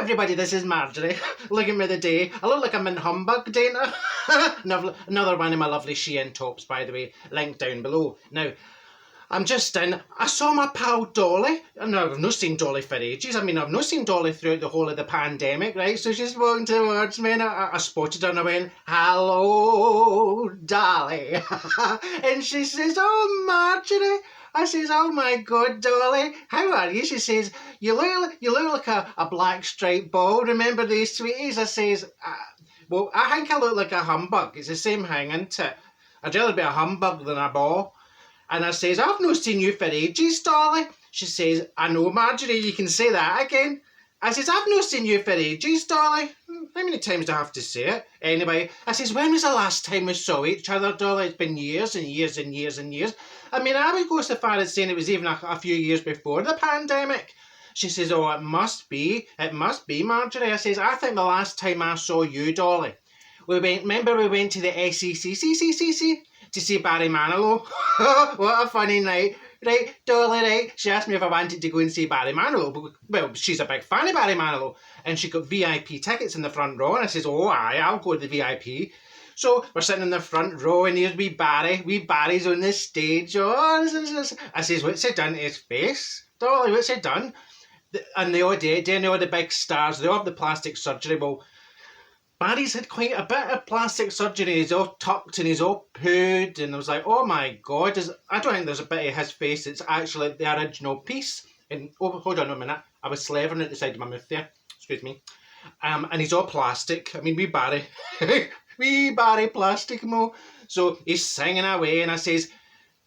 everybody, this is Marjorie. Look at me today. I look like I'm in humbug, don't I? Another one of my lovely Shein tops, by the way, linked down below. Now, I'm just in. I saw my pal Dolly. No, I've not seen Dolly for ages. I mean, I've not seen Dolly throughout the whole of the pandemic, right? So she's walking towards me and I spotted her and I went, "Hello, Dolly." And she says, "Oh, Marjorie." I says, "Oh my God, Dolly, how are you?" She says, you look like a black striped ball. Remember these sweeties?" I says, "Well, I think I look like a humbug. It's the same thing, isn't it? I'd rather be a humbug than a ball." And I says, "I've not seen you for ages, Dolly." She says, "I know, Marjorie, you can say that again." I says, "I've not seen you for ages, Dolly." How many times do I have to say it? Anyway, I says, "When was the last time we saw each other, Dolly?" It's been years and years and years and years. I mean, I would go so far as saying it was even a few years before the pandemic. She says, "Oh, it must be, Marjorie." I says, "I think the last time I saw you, Dolly, remember we went to the SECCCCC to see Barry Manilow?" What a funny night. Right, Dolly, right? She asked me if I wanted to go and see Barry Manilow. Well, she's a big fan of Barry Manilow. And she got VIP tickets in the front row. And I says, "Oh, aye, I'll go to the VIP." So we're sitting in the front row and here's wee Barry. Wee Barry's on the stage. Oh, I says, "What's he done to his face? Dolly, what's he done?" And they all do, all the big stars, they all have the plastic surgery. Well, Barry's had quite a bit of plastic surgery. He's all tucked and he's all pooed. And I was like, oh my God. I don't think there's a bit of his face that's actually the original piece. And hold on a minute. I was slavering at the side of my mouth there. Excuse me. And he's all plastic. I mean, wee Barry. Wee Barry plastic mo. So he's singing away and I says,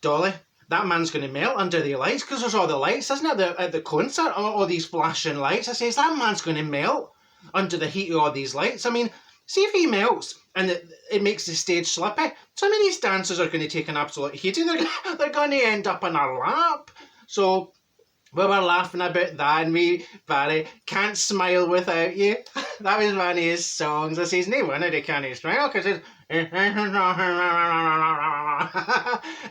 "Dolly, that man's going to melt under the lights," because there's all the lights, isn't it, at the concert, all these flashing lights. I says, "That man's going to melt under the heat of all these lights. I mean, see if he melts and it makes the stage slippy. Some of these dancers are going to take an absolute heating. They're going to end up in our lap." So we were laughing about that, and me, Barry, "Can't Smile Without You." That was one of his songs. I says, "No wonder they can't smile, because it's..."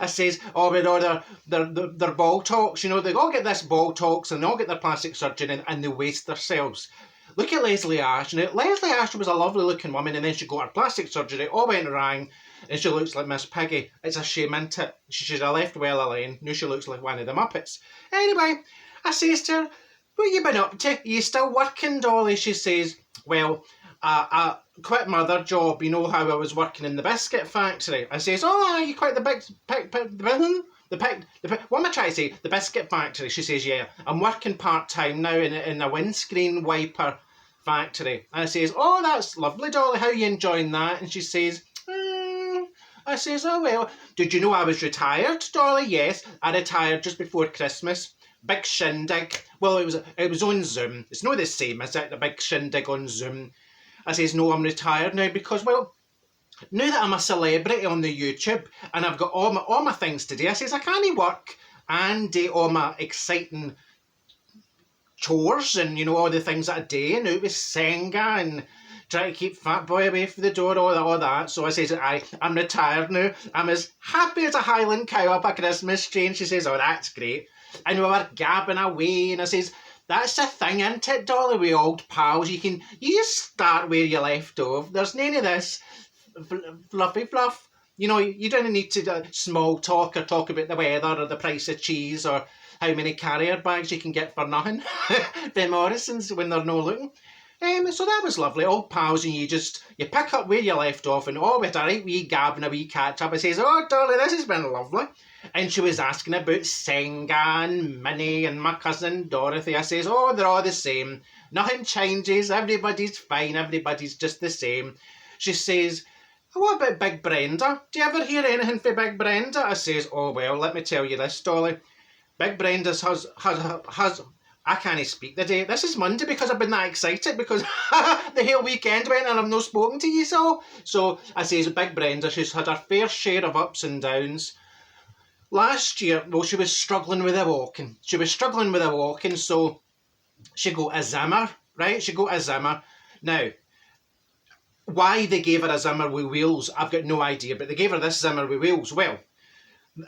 I says, "Oh, with all their ball talks, you know, they all get this ball talks and they all get their plastic surgery and they waste themselves. Look at Leslie Ash. Now, Leslie Ash was a lovely looking woman and then she got her plastic surgery, all went wrong, and she looks like Miss Piggy. It's a shame, isn't it? She should have left well alone. Now she looks like one of the Muppets." Anyway, I says to her, "What you been up to? Are you still working, Dolly?" She says, "Well, I quit my other job, you know how I was working in the biscuit factory." I says, "Oh, you quit what am I trying to say? The biscuit factory." She says, "Yeah, I'm working part-time now in a windscreen wiper factory." And I says, "Oh, that's lovely, Dolly. How are you enjoying that?" And she says, I says, "Oh, well, did you know I was retired, Dolly?" "Yes, I retired just before Christmas. Big shindig." Well, it was on Zoom. It's not the same, is it? The big shindig on Zoom. I says, "No, I'm retired now because, well, now that I'm a celebrity on the YouTube and I've got all my things to do," I says, "I can't work and do all my exciting chores and, you know, all the things that I do, and out with Senga and try to keep Fat Boy away from the door, all that." So I says, "I'm retired now. I'm as happy as a Highland cow up a Christmas tree." And she says, "Oh, that's great." And we were gabbing away and I says, "That's the thing, isn't it, Dolly, with old pals? You just start where you left off. There's none of this fluffy fluff. You know, you don't need to small talk or talk about the weather or the price of cheese or how many carrier bags you can get for nothing from Morrison's when they're no looking." So that was lovely. Old pals, and you pick up where you left off, and we had a right wee gab and a wee catch up. I says, "Oh, Dolly, this has been lovely." And she was asking about Senga and Minnie and my cousin Dorothy. I says, "Oh, they're all the same. Nothing changes. Everybody's fine. Everybody's just the same." She says, "What about Big Brenda? Do you ever hear anything from Big Brenda?" I says, "Oh, well, let me tell you this, Dolly. Big Brenda's has I can't speak the day. This is Monday because I've been that excited because the whole weekend went and I've not spoken to you all." So I says, Big Brenda, she's had her fair share of ups and downs. Last year, well, she was struggling with her walking. So she got a Zimmer, right? She got a Zimmer. Now, why they gave her a Zimmer with wheels, I've got no idea, but they gave her this Zimmer with wheels. Well,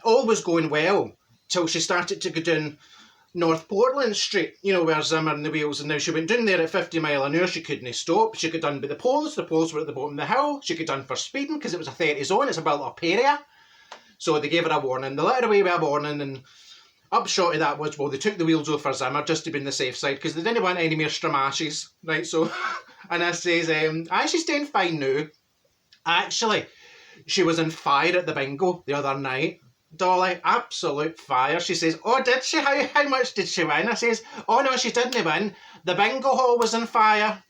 all was going well till she started to go down North Portland Street, you know, where Zimmer and the wheels, and now she went down there at 50 mile an hour, she couldn't stop, she got done by the poles were at the bottom of the hill, she got done for speeding because it was a 30 zone, it's a built up area, so they gave her a warning, they let her away with a warning, and upshot of that was, well, they took the wheels off for Zimmer just to be on the safe side, because they didn't want any more stramashes, right, so, and I says, she's doing fine now. Actually, she was on fire at the bingo the other night. Dolly, absolute fire. She says, oh, did she? How much did she win? I says, oh no, she didn't win. The bingo hall was on fire.